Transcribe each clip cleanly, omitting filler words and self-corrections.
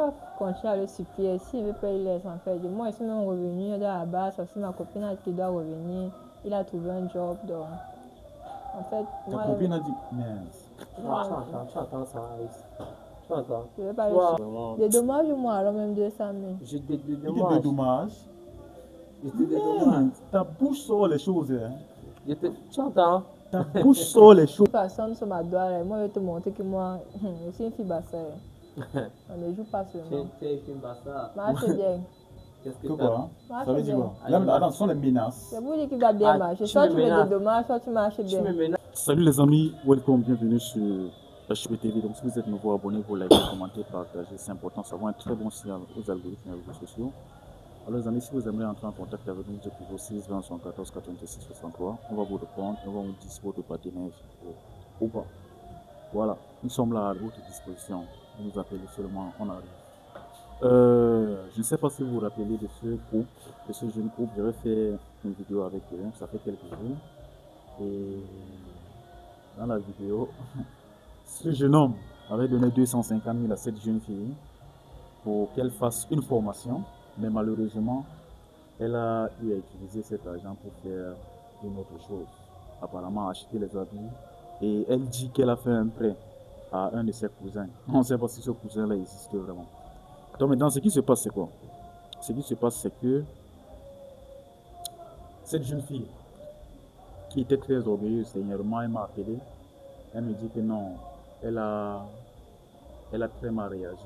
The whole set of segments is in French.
dois continuer à le supplier. S'il veut pas, il laisse en fait. Moi, je suis même revenue de la base. Aussi, ma copine a dit qu'il doit revenir. Il a trouvé un job. Donc, en fait, Ta moi, copine a dit, mais Tu entends ça, Alice. Tu entends? je veux pas le Toi, supplier. Des dommages ou moi, alors même 200 000. je te il te dédommage. dédommage. Je te dédommage. Ta bouche sort les choses. Hein. Tu entends? Ta bouche sort les choses. Personne sur ma doigt. Moi, je vais te montrer que moi, je suis une fille basse. On ne joue pas seulement. Tu es une bassa. Marche bien. Qu'est-ce que Que t'as? quoi? Marche Ça veut dire bien. quoi? Là, attends, ce sont les menaces. C'est vous dire qu'il va bien Ah, marcher. tu Soit me tu me menaces. dédommages, soit tu marches Tu bien. me menaces. Salut les amis, welcome, bienvenue sur HPTV. Donc si vous êtes nouveau, abonnez-vous, likez, commentez, partagez. C'est important, ça va un très bon signal aux algorithmes et aux réseaux sociaux. Alors les amis, si vous aimeriez entrer en contact avec nous, vous pouvez 6 20 74 86 63. On va vous répondre, on va vous dire si votre partenaire ou pas. Voilà, nous sommes là à votre disposition. Vous nous appelez seulement, on arrive. Je ne sais pas si vous vous rappelez de ce groupe, de ce jeune groupe. J'avais fait une vidéo avec eux, ça fait quelques jours. Et dans la vidéo, ce jeune homme avait donné 250 000 à cette jeune fille pour qu'elle fasse une formation, mais malheureusement, elle a eu à utiliser cet argent pour faire une autre chose, apparemment acheter les habits. Et elle dit qu'elle a fait un prêt à un de ses cousins. On ne sait pas si ce cousin-là existe vraiment. Donc maintenant, ce qui se passe, c'est quoi? Ce qui se passe, c'est que cette jeune fille, qui était très orgueilleuse, dernièrement, elle m'a appelé. Elle me dit que non, elle a très mal réagi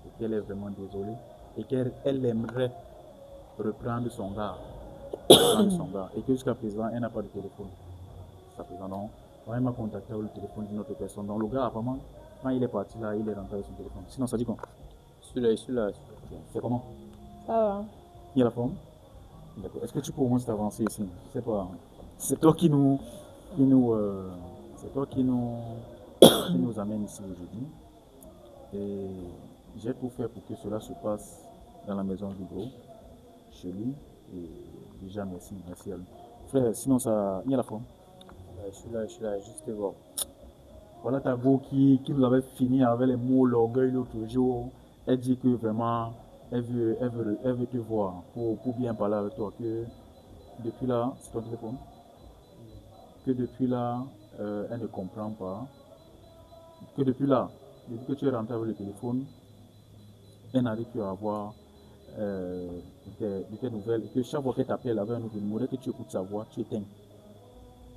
et qu'elle est vraiment désolée et qu'elle aimerait reprendre son gars. Et que jusqu'à présent, elle n'a pas de téléphone. Jusqu'à présent, non. Donc, elle m'a contacté avec le téléphone d'une autre personne. Donc le gars, apparemment, quand il est parti là, il est rentré avec son téléphone. Sinon, ça dit quoi? Celui-là. C'est comment? Ça va. Il y a la forme? D'accord. Est-ce que tu peux au moins t'avancer ici? Je sais pas. C'est toi qui nous amène ici aujourd'hui. Et j'ai tout fait pour que cela se passe dans la maison du gros, chez lui. Et déjà, merci à lui. Frère, sinon, ça, il y a la forme. Je suis là, juste bon. Voilà ta go qui nous avait fini avec les mots, l'orgueil l'autre jour. Elle dit que vraiment, elle veut te voir pour bien parler avec toi. Que depuis là, c'est ton téléphone. Que depuis là, elle ne comprend pas. Que depuis là, depuis que tu es rentré avec le téléphone, elle n'arrive plus à avoir de tes nouvelles. Et que chaque fois qu'elle t'appelle avec un nouveau numéro, dès que tu écoutes sa voix, tu éteins.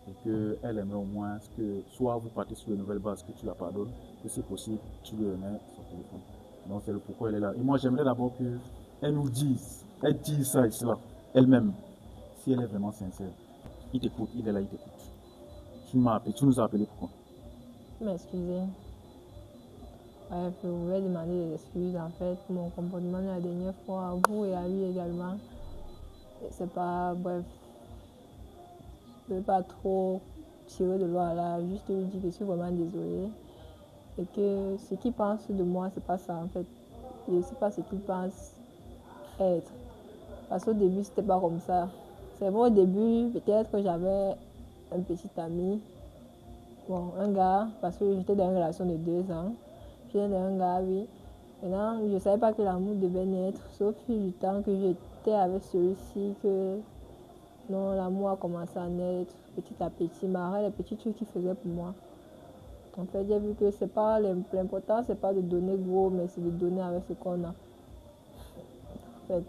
Et qu'elle aimerait au moins que soit vous partez sur une nouvelle base, que tu la pardonnes, que si possible, tu lui remets son téléphone. Donc c'est le pourquoi elle est là. Et moi j'aimerais d'abord qu'elle nous dise, elle dise ça et cela, elle-même, si elle est vraiment sincère. Il t'écoute, il est là, il t'écoute. Tu m'as appelé, tu nous as appelé pourquoi? M'excuser. Ouais, je voulais demander des excuses en fait pour mon comportement de la dernière fois, à vous et à lui également. C'est pas, bref, je ne veux pas trop tirer de loin là, juste lui dire que je suis vraiment désolée et que ce qu'il pense de moi, c'est pas ça en fait. Je ne sais pas ce qu'il pense être. Parce qu'au début, c'était pas comme ça. C'est vrai, au début, peut-être que j'avais un petit ami, bon, un gars, parce que j'étais dans une relation de 2 ans. J'étais dans un gars, oui. Maintenant, je ne savais pas que l'amour devait naître, sauf au fil du temps que j'étais avec celui-ci, que non, l'amour a commencé à naître petit à petit, malgré les petits trucs qu'il faisait pour moi. En fait, j'ai vu que c'est pas l'important, c'est pas de donner gros, mais c'est de donner avec ce qu'on a. En fait,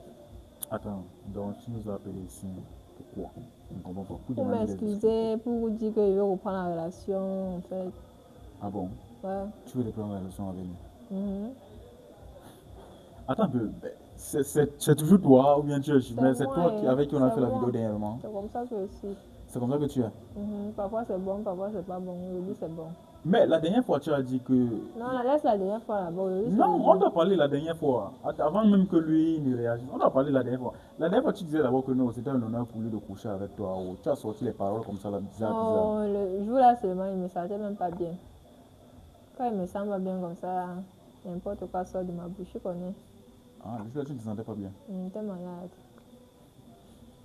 Attends, donc tu nous as appelé ici, pourquoi? On ne comprend pas. pour m'excuser, pour vous dire que je vais reprendre la relation, en fait. Ah bon? Ouais. Tu veux reprendre la relation avec lui? Mhm. Attends un peu, c'est toujours toi ou bien tu es mais c'est moi, toi avec qui on a c'est fait la moi. vidéo dernièrement? C'est comme ça que je suis. C'est comme ça que tu es? Parfois c'est bon, parfois c'est pas bon. Aujourd'hui c'est bon. Mais la dernière fois, tu as dit que... Non, laisse la dernière fois là-bas. Non, on t'a parlé la dernière fois, avant même que lui ne réagisse. On t'a parlé la dernière fois. La dernière fois, tu disais d'abord que non, c'était un honneur pour lui de coucher avec toi. Ou tu as sorti les paroles comme ça, là, bizarre. Oh, le jour là seulement, il me sentait même pas bien. Quand il me sent pas bien comme ça, n'importe quoi sort de ma bouche, je connais. Ah, le jour là, tu ne te sentais pas bien. T'es malade.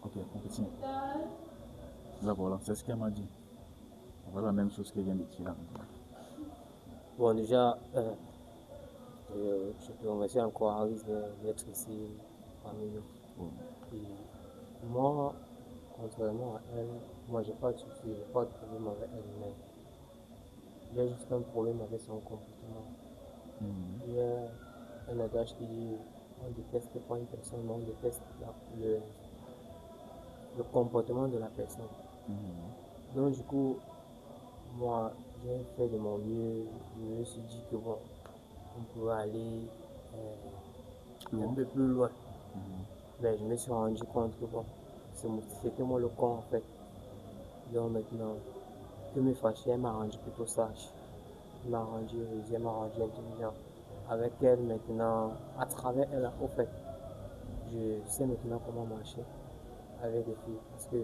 Ok, on continue. Là, voilà, c'est ce qu'elle m'a dit. Voilà la même chose qu'elle vient de dire là. Bon, déjà, Je te remercie encore, Aris, d'être ici parmi nous. Et moi, contrairement à elle, moi, j'ai pas de souci, j'ai pas de problème avec elle, mais j'ai juste un problème avec son comportement. Il y a un adage qui dit on ne déteste pas une personne, mais on déteste le comportement de la personne. Donc, du coup, moi, j'ai fait de mon mieux. Je me suis dit que bon, on pouvait aller un peu plus loin. Mais je me suis rendu compte que bon, c'était moi le con en fait. Donc maintenant, que me fâcher, elle m'a rendu plutôt sage. Elle m'a rendu rusé, elle m'a rendu intelligent. Avec elle maintenant, à travers elle, au fait, je sais maintenant comment marcher avec les filles. Parce que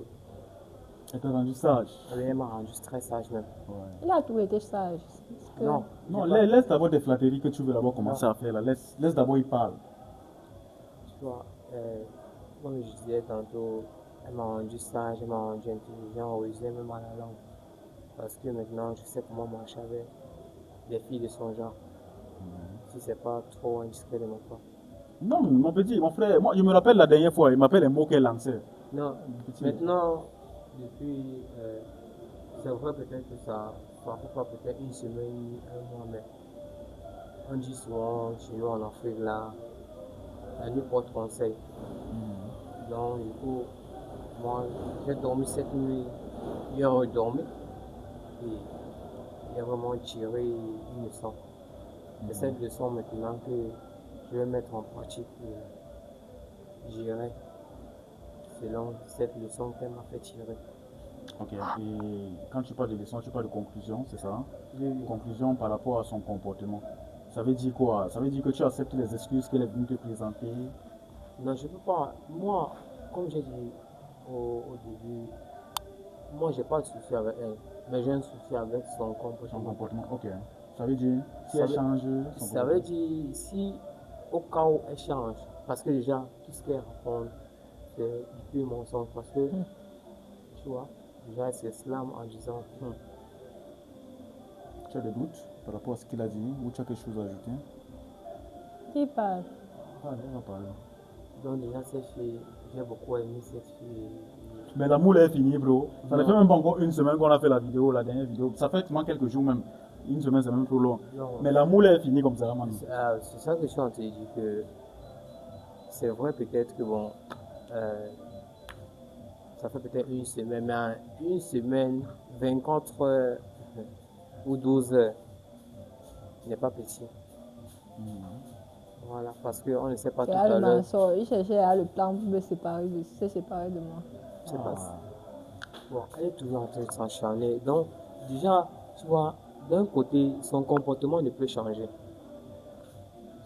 Elle t'a rendu sage. elle m'a rendu très sage même. Il a tout été sage. Parce que Non, Non, j'ai pas- laisse d'abord des flatteries que tu veux d'abord commencer à faire là. Laisse d'abord il parle. tu vois, comme je disais tantôt, elle m'a rendu sage, elle m'a rendu intelligent, rusé même à la langue. Parce que maintenant, je sais comment marcher avec des filles de son genre. Si c'est pas trop indiscret de ma part. Non, mon petit, mon frère, moi je me rappelle la dernière fois, il m'appelle les mots qu'elle lançait. Non, Petit. maintenant, depuis, c'est vrai peut-être que ça fait pas peut-être une semaine, un mois, mais on dit souvent chez nous en Afrique là, la nuit porte conseil. Donc du coup, moi j'ai dormi cette nuit, j'ai redormi et j'ai vraiment tiré une leçon. C'est cette leçon maintenant que je vais mettre en pratique et j'irai selon cette leçon qu'elle m'a fait tirer. Ok, et quand tu parles de leçon, tu parles de conclusion, c'est ça? Hein? Oui, oui. Conclusion par rapport à son comportement. Ça veut dire quoi? Ça veut dire que tu acceptes les excuses qu'elle est venue te présenter. Non, je peux pas. Moi, comme j'ai dit au début, moi j'ai pas de souci avec elle, mais j'ai un souci avec son Son comportement. comportement, ok. Ça veut dire, si Ça elle veut- change, son Ça veut comportement. dire si au cas où elle change, parce que déjà tout ce qu'elle raconte, c'est du pur mensonge, parce que tu vois, déjà elle s'exclame en disant Tu as des doutes par rapport à ce qu'il a dit ou tu as quelque chose à ajouter? qui parle. Allez, on va parler. Donc déjà cette fille, j'ai beaucoup aimé cette fille. Mais la moule est finie, bro. Ça ne Non. fait même pas encore une semaine qu'on a fait la vidéo, la dernière vidéo. Ça fait seulement quelques jours même. Une semaine, c'est même trop long. Non. Mais la moule est finie comme ça, man. C'est ça que je suis en train de dire que c'est vrai peut-être que bon, ça fait peut-être une semaine, mais en une semaine, 24 heures ou 12 heures n'est pas petit. Voilà, parce qu'on ne sait pas C'est tout là à le l'heure. mensonge. Il cherchait à le plan pour se séparer de moi. C'est pas ça. Bon, elle est toujours en train de s'enchaîner. Donc, déjà, tu vois, d'un côté, son comportement ne peut changer.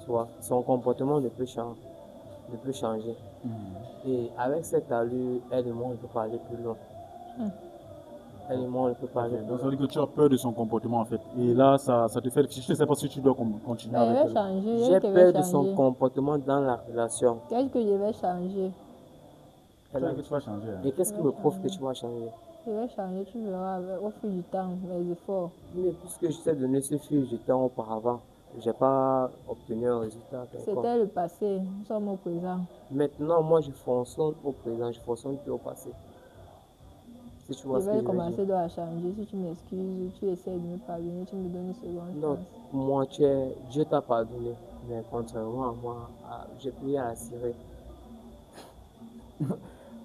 Tu vois, son comportement ne peut changer. Et avec cette allure, elle et moi, on ne peut pas aller plus loin. Elle et moi, on ne peut pas aller plus Donc ça loin. veut dire que tu as peur de son comportement en fait. Et là, ça te fait réfléchir. Je ne sais pas si tu dois continuer Mais je avec vais elle. changer. J'ai Je peur vais de son changer. comportement dans la relation. Qu'est-ce que je vais changer? Tu sais que tu vas changer. Hein. Et qu'est-ce qui me prouve que tu vas changer? Je vais changer, tu verras au fil du temps, mes efforts. Mais puisque je t'ai donné ce fil de temps auparavant, j'ai pas obtenu un résultat quelconque. C'était le passé, nous sommes au présent. Maintenant, moi, je fonctionne au présent, je fonctionne plus au passé. Si tu vois Je ce que vais je veux commencer dire. à changer. Si tu m'excuses, tu essaies de me pardonner, tu me donnes une seconde Non, chance. moi, Dieu t'a pardonné. Mais contrairement à moi, j'ai plié à la Syrie.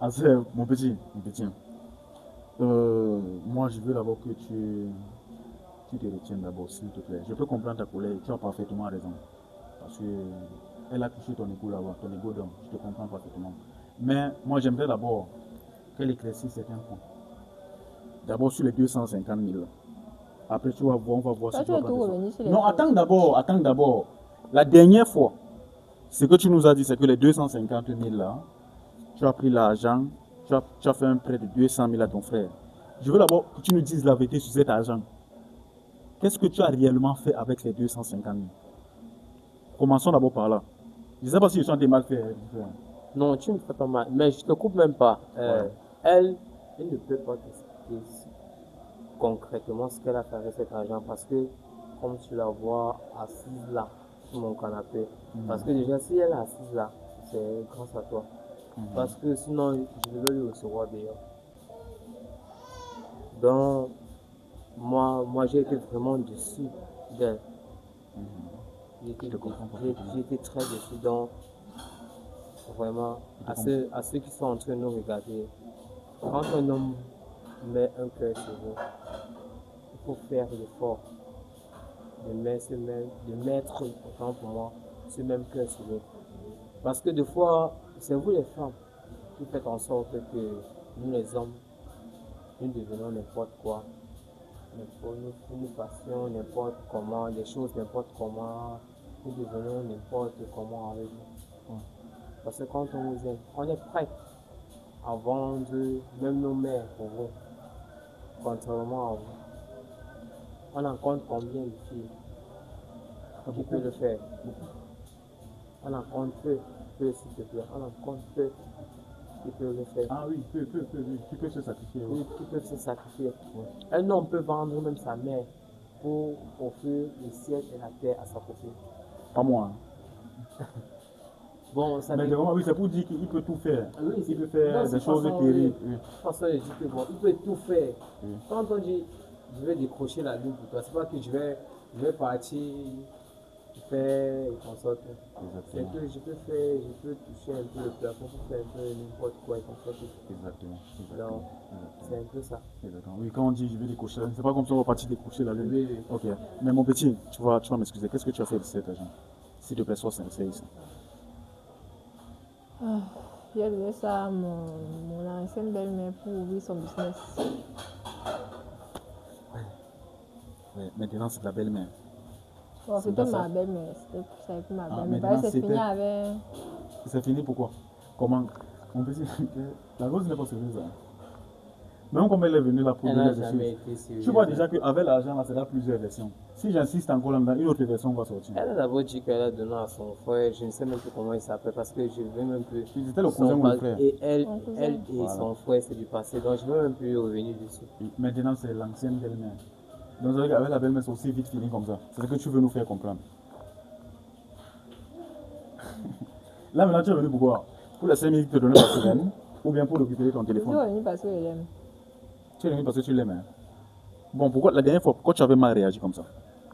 Ah, c'est mon petit, mon petit. Moi, je veux d'abord que tu te retiennes d'abord, s'il te plaît. Je peux comprendre ta colère, tu as parfaitement raison. Parce que elle a touché ton ego là-bas, ton ego d'homme. Je te comprends parfaitement. Mais moi, j'aimerais d'abord qu'elle éclaircisse certains points. D'abord sur les 250 000. Après, tu vas voir, on va voir Toi, si tu tu vas veux tout prendre revenir sur les Non, choses. attends d'abord. La dernière fois, ce que tu nous as dit, c'est que les 250 000 là, tu as pris l'argent, tu as fait un prêt de 200 000 à ton frère. Je veux d'abord que tu nous dises la vérité sur cet argent. Qu'est-ce que tu as réellement fait avec les 250 000? Commençons d'abord par là. Je ne sais pas si je suis en train de mal faire. Non, tu ne me fais pas mal. Mais je te coupe même pas. Elle ne peut pas t'expliquer concrètement ce qu'elle a fait avec cet argent parce que, comme tu la vois assise là, sur mon canapé. Parce que déjà, si elle est assise là, c'est grâce à toi. Parce que sinon, je devais lui recevoir dehors. Donc, moi j'ai été vraiment déçu d'elle. J'ai été très déçu. Donc, vraiment, à ceux qui sont en train de nous regarder, quand un homme met un cœur sur vous, il faut faire l'effort de mettre, autant pour moi, ce même cœur sur vous. Parce que des fois, c'est vous les femmes qui faites en sorte que nous les hommes, nous devenons n'importe quoi. Nous passions n'importe comment, des choses n'importe comment, nous devenons n'importe comment avec vous. Parce que quand on vous aime, on est prêt à vendre même nos mères pour vous, contrairement à vous. On en compte combien de filles qui peut le faire? On en compte peu, s'il te plaît, on en compte peu qui peuvent le faire. Ah oui, peu, oui, qui peuvent se sacrifier. Oui, qui peuvent se sacrifier. Un homme peut vendre même sa mère pour offrir le ciel et la terre à sa copine. Pas moi. Bon, ça Mais vraiment, oui, c'est pour dire qu'il peut tout faire. Oui, il peut faire des choses terribles. De toute façon, je dis que bon, il peut tout faire. Quand on dit je vais décrocher la lune pour toi, c'est pas que je vais partir faire et qu'on sorte. C'est que je peux toucher un peu le plafond pour faire un peu n'importe quoi et qu'on sorte. Exactement. Donc, c'est un peu ça. Exactement. Oui, quand on dit je vais décrocher la lune, c'est pas comme ça on va partir décrocher la lune. Oui. Ok. Mais mon petit, tu vas m'excuser. Qu'est-ce que tu as fait de cet argent? S'il te plaît, sois sincère ici. J'ai donné ça à mon ancienne belle-mère pour ouvrir son business. Ouais, maintenant, c'est ta belle-mère. Bon, c'était ma belle-mère. C'était plus ma belle-mère. Maintenant, C'est fini avec. C'est fini pourquoi? Comment? On peut dire que la rose n'est pas sérieuse. Même comme elle est venue là pour Elle donner n'a des jamais choses. été sérieuse. Tu vois déjà qu'avec l'argent, là, c'est là plusieurs versions. Si j'insiste encore là-dedans, une autre version va sortir. Elle a d'abord dit qu'elle a donné à son frère, je ne sais même plus comment il s'appelle parce que je ne veux même plus. C'était le cousin ou le frère? Et elle et Voilà. son frère, c'est du passé, donc je ne veux même plus revenir dessus. Maintenant, c'est l'ancienne belle-mère. Donc, avec la belle-mère, c'est aussi vite fini comme ça. C'est ce que tu veux nous faire comprendre. Là, maintenant, tu es venu pourquoi? Pour les 5 minutes te donner la semaine ou bien pour récupérer ton Je suis téléphone? venue parce que je l'aime. Tu es venu parce que tu l'aimes. Hein? Bon, pourquoi la dernière fois, pourquoi tu avais mal réagi comme ça?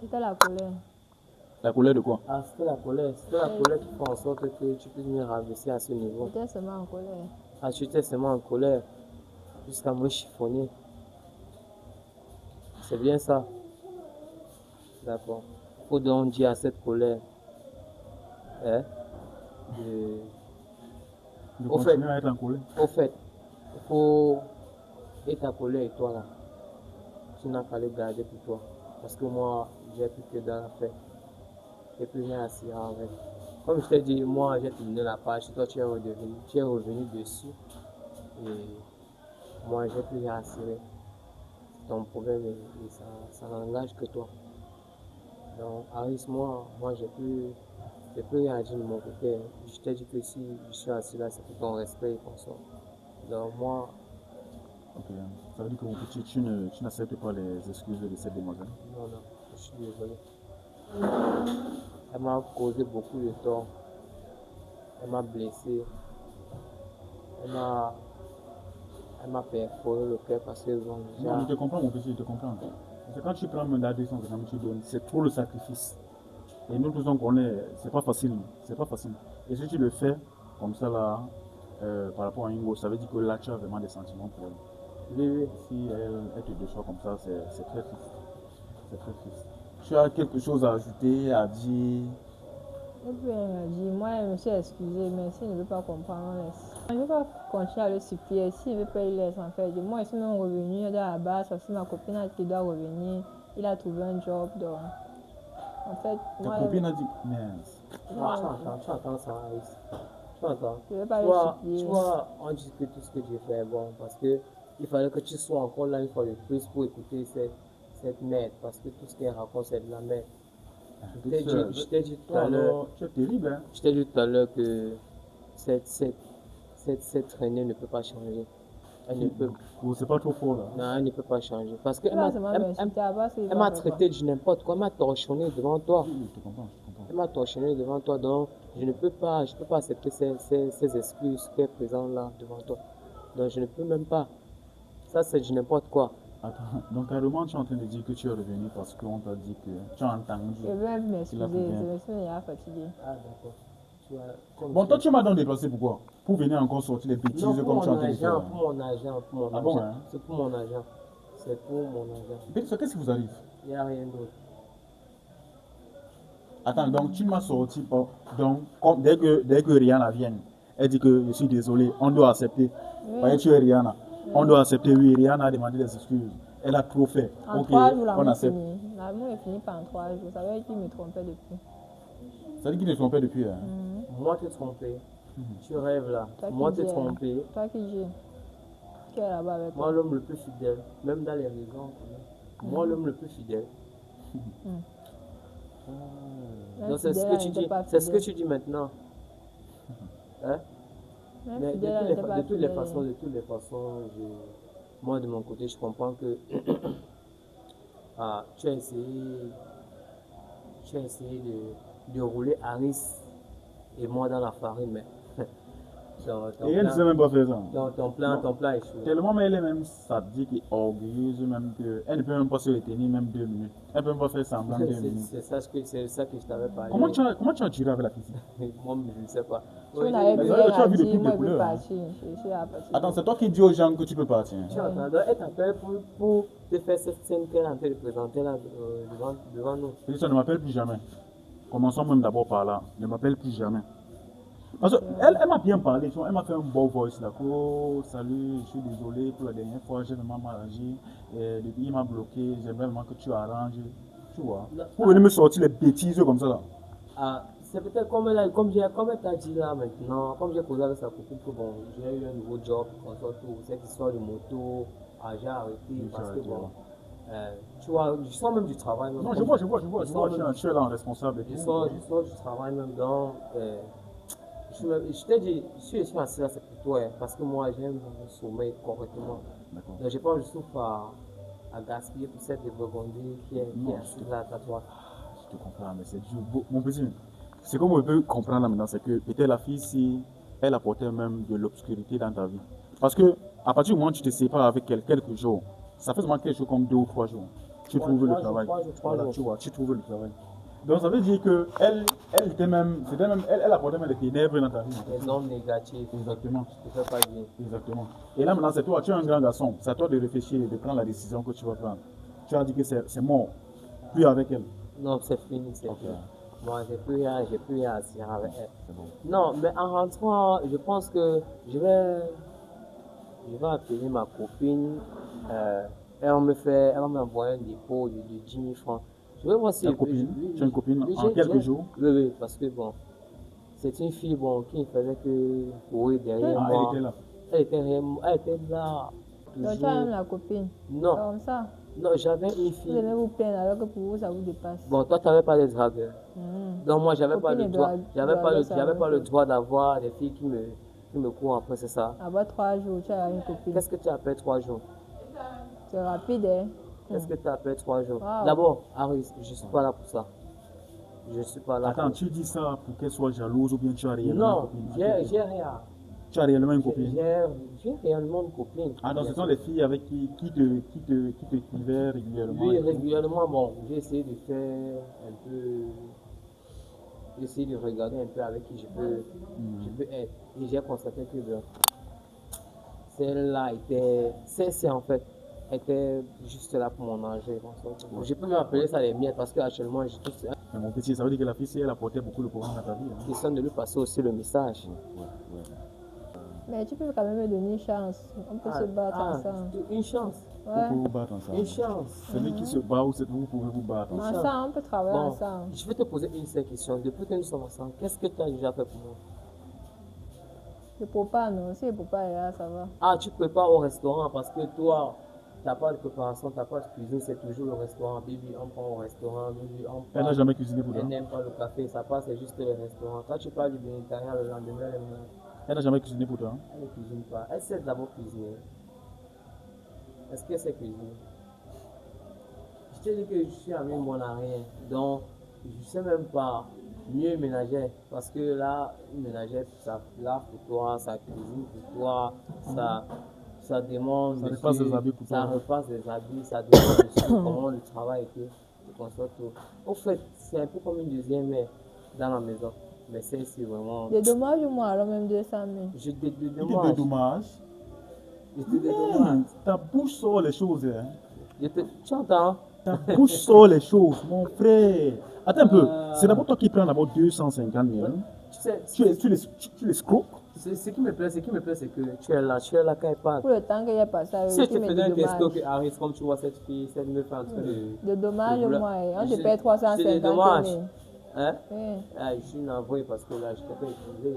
C'était la colère. La colère de quoi? Ah, c'était la colère. C'était la colère qui fait en sorte que tu puisses me rabaisser à ce niveau. J'étais seulement en colère. Ah, tu étais seulement en colère jusqu'à me chiffonner. C'est bien ça. D'accord. Il faut donc dire à cette colère. Hein, De Au fait. continuer à être en colère? Au fait, il faut. Et ta colère et toi là, tu n'as qu'à le garder pour toi. Parce que moi, j'ai plus que dans l'affaire. J'ai plus rien à cirer avec. Comme je t'ai dit, moi j'ai terminé la page, toi tu es revenu dessus. Et moi j'ai plus rien à cirer. C'est ton problème et ça n'engage que toi. Donc Aris, moi j'ai plus rien à dire de mon côté. Je t'ai dit que si je suis assis là, c'est pour ton respect et ton sort. Donc moi. Ok, ça veut dire que mon petit, tu n'acceptes pas les excuses de cette demoiselle? Non, je suis désolé. Elle m'a causé beaucoup de tort. Elle m'a blessé. Elle m'a perforé le cœur parce que Non, je te comprends, mon petit, je te comprends. C'est quand tu prends la décision que tu donnes, c'est trop le sacrifice. Et nous tous on connaît, c'est pas facile. C'est pas facile. Et si tu le fais comme ça là, par rapport à Ingo, ça veut dire que là tu as vraiment des sentiments pour elle. Oui. Si elle te déçoit comme ça, c'est très triste. C'est très triste. Tu as quelque chose à ajouter, à dire? Et puis elle m'a dit, moi je me suis excusée, mais s'il ne veut pas comprendre, on laisse. Je ne veux pas continuer à le supplier, s'il ne veut pas, il laisse en fait. Moi je suis même revenue à la base, aussi ma copine a dit qu'il doit revenir, il a trouvé un job, donc en fait, Ta copine a dit, mince. Tu entends ça, Alice. Tu entends? Je ne veux pas le supplier. Tu vois, on discute tout ce que j'ai fait, bon, parce que il fallait que tu sois encore là une fois de plus pour écouter cette merde, parce que tout ce qu'elle raconte, c'est de la merde. Je t'ai dit tout à l'heure. Tu es terrible, hein? Je t'ai dit tout à l'heure que cette traînée ne peut pas changer. Elle ne peut. C'est pas trop fort là. Non, elle ne peut pas changer. Parce qu'elle Là, m'a c'est ma mère, traité de n'importe quoi, elle m'a torchonné devant toi. Oui, je te comprends. elle m'a tortionné devant toi, donc je ne peux pas accepter ces excuses qu'elle présente là devant toi. Donc je ne peux même pas. Ça, c'est du n'importe quoi. Attends, donc carrément, tu es en train de dire que tu es revenu parce qu'on t'a dit que tu as entendu. Je veux même qu'il a m'excuser, fait je bien. me suis déjà fatiguée. Ah, d'accord. Tu vois, comme Bon, tu- toi, tu m'as donc déplacé pourquoi? Pour venir encore sortir les bêtises Non, comme tu es en train de faire. pour mon agent, pour mon Ah bon, agent. hein? C'est pour mon agent. C'est pour mon agent. Mais qu'est-ce qui vous arrive? Il n'y a rien d'autre. Attends, donc tu m'as sorti pas. Donc, dès que Rihanna vient, elle dit que je suis désolé, on doit accepter. Voyez, tu es Rihanna. On doit accepter, oui, Rihanna a demandé des excuses. Elle a trop fait. En Ok, 3 jours, on l'amour est accepte. fini. L'amour est fini par en 3 jours. Ça veut dire qu'il me trompait depuis. Ça dit qu'il est trompé depuis. Hein? Moi, t'es trompé. Tu rêves là. Toi qui Moi, t'es dis, trompé. Toi qui est là-bas avec Moi, toi. l'homme le plus fidèle. Même dans les raisons. Moi, l'homme le plus fidèle. Même Donc, c'est ce fidèle, que elle tu n'était dis. pas C'est ce que fidèle. tu dis maintenant. Hein? Même Mais fidèle, elle n'était pas de toutes les fidèle. façons, moi de mon côté, je comprends que ah, tu as essayé de rouler Harris et moi dans la farine, mais Et elle ne sait même pas faire ça. ton plan est chaud. Tellement, mais elle est même sadique et orgueilleuse, même que elle ne peut même pas se retenir même 2 minutes. Elle ne peut même pas faire semblant 2 minutes. C'est ça que je t'avais parlé. Comment tu as tiré avec la physique? Moi, je ne sais pas. Si on avait Mais pu ça veut dire que tu as vu dire, depuis moi, des je peux couleurs, hein. partir. Je suis à partir. Attends, c'est toi qui dis aux gens que tu peux partir. Tu entends, donc elle t'appelle pour te faire cette scène qu'elle est en train de présenter là devant nous. Je dis, ça ne m'appelle plus jamais. Commençons même d'abord par là. Ne m'appelle plus jamais. Parce qu'elle elle m'a bien parlé, tu vois, elle m'a fait un bon voice là. Oh, salut, je suis désolé pour la dernière fois, j'ai vraiment mal agi. Le pays m'a bloqué, j'aimerais vraiment que tu arranges. Tu vois. Pour venir me sortir les bêtises comme ça là. Ah, c'est peut-être comme elle t'a dit là maintenant, comme j'ai posé avec sa copine que bon, j'ai eu un nouveau job, tout, cette histoire de moto, j'ai arrêté parce que bon, tu vois, je sors même du travail. Même, Non, je vois, je suis là en responsable et je tout. sors du travail même, donc, je t'ai dit, je suis assis là, c'est pour toi, hein, parce que moi j'aime mon sommeil correctement. D'accord. Donc, j'ai pas envie de souffrir à gaspiller pour cette dévergondée qui est assise là à toi. Je te comprends, mais c'est dur. Mon petit, ce qu'on peut comprendre là maintenant, c'est que peut-être la fille, si elle apportait même de l'obscurité dans ta vie. Parce que à partir du moment où tu te sépares avec elle quelques jours, ça fait seulement quelque chose comme 2 ou 3 jours. Tu trouves le travail. 3 jours. Voilà, tu vois, tu trouves le travail. Donc ça veut dire que elle était même, elle apportait même des ténèbres dans ta vie. Les hommes négatifs, Exactement. je ne fais pas bien. Exactement. Et là maintenant, c'est toi, tu es un grand garçon. C'est à toi de réfléchir et de prendre la décision que tu vas prendre. Tu as dit que c'est mort. Plus avec elle. Non, c'est fini, c'est Ok. fini. Moi, j'ai plus rien à dire avec elle. C'est bon. Non, mais en rentrant, je pense que je vais appeler ma copine. Elle va m'envoyer un dépôt de 10 000 francs. Je vais voir si Ta copine, tu as une copine en quelques jours? Oui, parce que bon, c'est une fille bon, qui ne faisait que courir derrière Ah, moi. elle était là. Elle était là. Donc, tu as même la copine. Non, Comme ça. non, j'avais une Vous fille. aimez vous plaindre alors que pour vous, ça vous dépasse. Bon, toi, tu n'avais pas de dragueur. Donc moi, j'avais pas Copine le droit, doit- j'avais doit pas laisser le avec droit d'avoir des filles qui me courent après, c'est ça. Après 3 jours, tu as une copine. Qu'est-ce que tu appelles 3 jours? C'est rapide, hein. Qu'est-ce que tu appelles 3 jours? Wow. D'abord, Harry, je suis pas là pour ça. Je suis pas là. Attends, tu dis ça pour qu'elle soit jalouse ou bien tu as réellement Non, une copine? j'ai rien. Tu as réellement une copine? J'ai réellement une copine. Ah donc ce sont les filles avec qui te écrivaient régulièrement? Oui, et tout. régulièrement, bon, j'ai essayé de faire un peu. J'ai essayé de regarder un peu avec qui je peux être. Et j'ai constaté que bon, celle-là celle-ci en fait, était juste là pour mon âge. Je peux m'appeler ça les miettes parce qu'actuellement, je trouve que c'est Mais mon petit, ça veut dire que la fille, si elle apportait beaucoup de problèmes dans ta vie. Hein. question de lui passer aussi le message. Ouais. Mais tu peux quand même me donner une chance. On peut se battre ensemble. Une chance. Vous Ouais. pouvez vous battre ensemble. Une chance. Celui qui se bat ou vous pouvez vous battre. Ensemble, on peut travailler Bon, ensemble. je vais te poser une seule question. Depuis que nous sommes ensemble, qu'est-ce que tu as déjà fait pour moi? Le papa, non. Si le papa est là, ça va. Ah, tu prépares au restaurant parce que toi, tu n'as pas de préparation, tu n'as pas de cuisine, c'est toujours le restaurant. Bibi, on prend au restaurant, Bibi, on Elle n'a prend. jamais cuisiné pour toi. Elle n'aime pas le café, ça passe, c'est juste le restaurant. Quand tu parles du végétarien, le lendemain, Elle n'a jamais cuisiné pour toi. elle ne cuisine pas. Elle sait d'abord cuisiner. Est-ce qu'elle sait cuisiner? Je te dis que je suis avec mon rien, donc je ne sais même pas Mieux ménagère, parce que là, une ménagère, ça lave pour toi, ça cuisine pour toi, ça demande. Ça repasse les habits pour ça toi. repasse les habits, ça demande aussi comment le travail était, tu conçois tout. Au fait, c'est un peu comme une deuxième mère dans la maison. Mais c'est vraiment. Des dommages, moi, alors même 200 000. Je te Il te dédommage. dédommage. Je te dédommage. Ta bouche sort les choses. Hein. Tu entends? Ta bouche sort les choses, mon frère. Attends un peu. C'est d'abord toi qui prends d'abord 250 000. Tu sais, Tu les scroques. ce qui me plaît, c'est que tu es là quand elle parle. Pour le temps qu'il y a passé avec Si je qui te me faisais un dédommage. testo que Harris, comme tu vois cette fille, cette meuf en train De dommages, de- moi, on te Je- paye je 350 te dédommage. 000. Hein? Oui. Ah, je suis navré parce que là, je t'ai pas utilisé.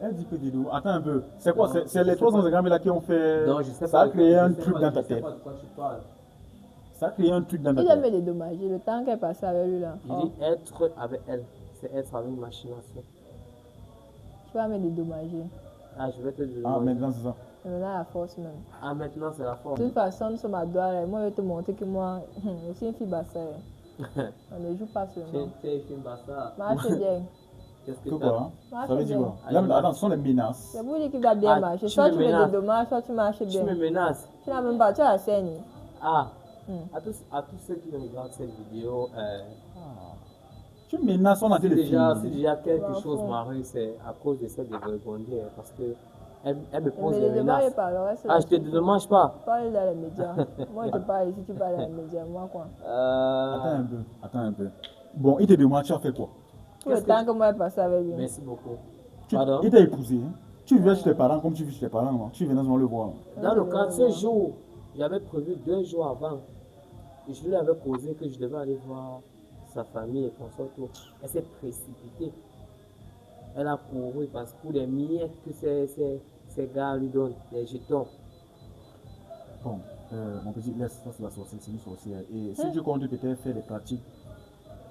Elle dit que des dos. Attends un peu. C'est quoi? C'est les 350 000 là qui ont fait. Non, je sais Ça pas. a créé je un sais truc pas- dans ta je sais tête. pas de quoi tu parles. Ça a créé un truc dans ta Il a mis tête. des dommages. Le temps qu'elle passait avec lui là. Je Oh, dis être avec elle, c'est être avec une machination. tu vas mettre des dommages. Ah, je vais te dire. Ah, maintenant c'est ça. Et maintenant, la force même. Ah, maintenant, c'est la force. De toute façon, nous sommes à doigt. Moi, je vais te montrer que moi, je suis une fille bassée. On ne joue pas seulement. Tu es film ça. Marche bien. Qu'est-ce que Que tu quoi? Hein? Marche Ça veut dire bien. quoi? Là, mais attends, ce sont les menaces. C'est pour dire qu'il va bien Ah, marcher. tu Soit me tu mets menaces. des dommages, soit tu marches Tu bien. me menaces. Tu n'as même pas, tu as la scène. Ah, Hmm. à tous ceux qui regardent cette vidéo, Tu menaces, on a si dit les déjà, filles. si déjà quelque Bah, chose fond. m'arrive, c'est à cause de cette dévergondée, parce que elle me pose Mais des les dommages, menaces. je parlerai. Ah, je te dédommage pas. Parle dans les médias. Moi, je te parle ici, tu parles dans les médias. Moi, quoi. Attends un peu. Bon, il te demande, tu as fait quoi? Tout le Qu'est-ce que temps que moi, je passe avec lui. Merci beaucoup. Tu- Pardon? Il t'a épousé. Hein? Tu viens chez tes parents comme tu vis chez tes parents. Non? Tu viens dans le voir. Dans le cas de ce jour, j'avais prévu 2 jours avant. Et je lui avais causé que je devais aller voir sa famille et qu'on sorte tout. Elle s'est précipitée. Elle a couru parce que pour les miettes que ces gars lui donnent, les jetons. Bon, mon petit, laisse ça, c'est la sorcière, c'est une sorcière. Et si tu comptes peut-être faire des pratiques,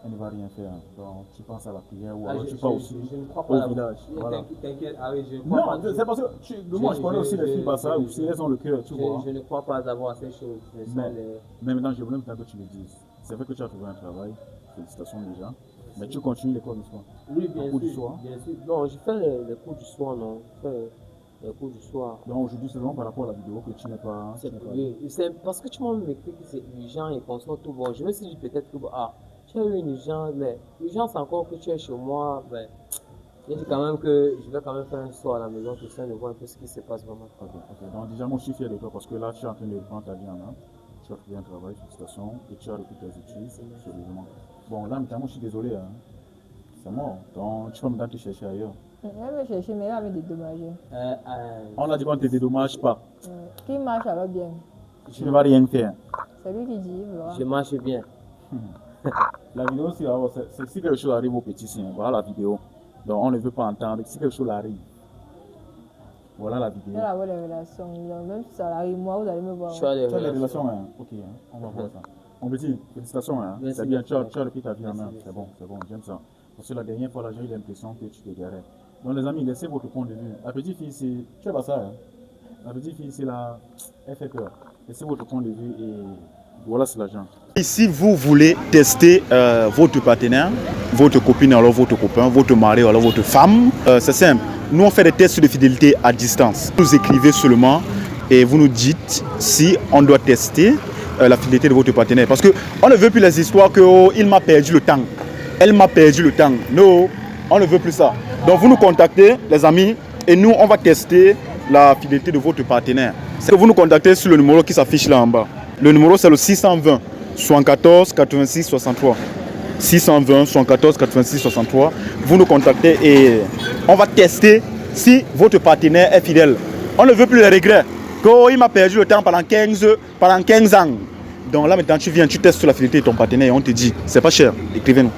elle ne va rien faire. Donc, tu penses à la prière ou Ah, alors tu pars aussi je ne crois au pas. village. Voilà. T'inquiète, ah oui, je ne crois Non, pas. c'est parce que moi je connais aussi les filles Bassa aussi, elles ont le cœur, tu vois. Je ne crois pas avoir ces choses. Ce sont Mais, les- mais maintenant, je voulais que tu me dises. C'est vrai que tu as trouvé un travail, félicitations déjà. Mais tu continues l'école du soir. Oui, bien cours du sûr, soir. bien sûr. Non, je fais les cours du soir, non. Je fais les cours du soir. Donc aujourd'hui, c'est vraiment par rapport à la vidéo que tu n'es pas. Oui, c'est parce que tu m'as écrit que c'est urgent et qu'on soit tout bon. Je me suis dit peut-être que tu as eu une urgence, mais l'urgence encore que tu es chez moi, ben, j'ai dit quand même que je vais quand même faire un soir à la maison, tout ça, de voir un peu ce qui se passe vraiment. Ok. Donc déjà, moi je suis fier de toi parce que là, tu es en train de prendre ta vie en main. Tu as trouvé un travail, félicitations, et tu as repris tes études, sérieusement. Bon, là, maintenant, moi je suis désolé. Hein. C'est mort. Donc tu vas maintenant te chercher ailleurs. Elle me chercher, mais elle va me dédommager. On a dit qu'on ne te dédommage pas. Qui marche alors bien. Tu ne vas rien faire. C'est lui qui dit, voilà. Je marche bien. La vidéo, si quelque chose arrive au petit signe, voilà la vidéo. Donc on ne veut pas entendre. Si quelque chose arrive, voilà la vidéo. Elle a des relations. Donc, même si ça arrive, moi, vous allez me voir. Tu as des Tu as des relations. relations, hein? Ok, hein? On va voir ça. Mon petit, félicitations, hein? Merci, C'est bien, merci. tu as repris ta vie en main. Merci, C'est bon, j'aime ça. Parce que la dernière fois, là, j'ai eu l'impression que tu te garais. Donc les amis, laissez votre point de vue. La petite fille, c'est. Tu es pas ça, hein? La petite fille, c'est là. Elle fait peur. Laissez votre point de vue et voilà, c'est l'argent. Et si vous voulez tester votre partenaire, votre copine, alors votre copain, votre mari, alors votre femme, c'est simple. Nous, on fait des tests de fidélité à distance. Vous écrivez seulement et vous nous dites si on doit tester la fidélité de votre partenaire. Parce qu'on ne veut plus les histoires que oh, il m'a perdu le temps, elle m'a perdu le temps. Non, on ne veut plus ça. Donc vous nous contactez, les amis, et nous, on va tester la fidélité de votre partenaire. C'est que vous nous contactez sur le numéro qui s'affiche là en bas. Le numéro, c'est le 620 74 86 63. 620 74 86 63. Vous nous contactez et on va tester si votre partenaire est fidèle. On ne veut plus les regrets. Oh, il m'a perdu le temps pendant 15 ans. Donc là, maintenant, tu viens, tu testes sur la fidélité de ton partenaire et on te dit, c'est pas cher. Écrivez-nous.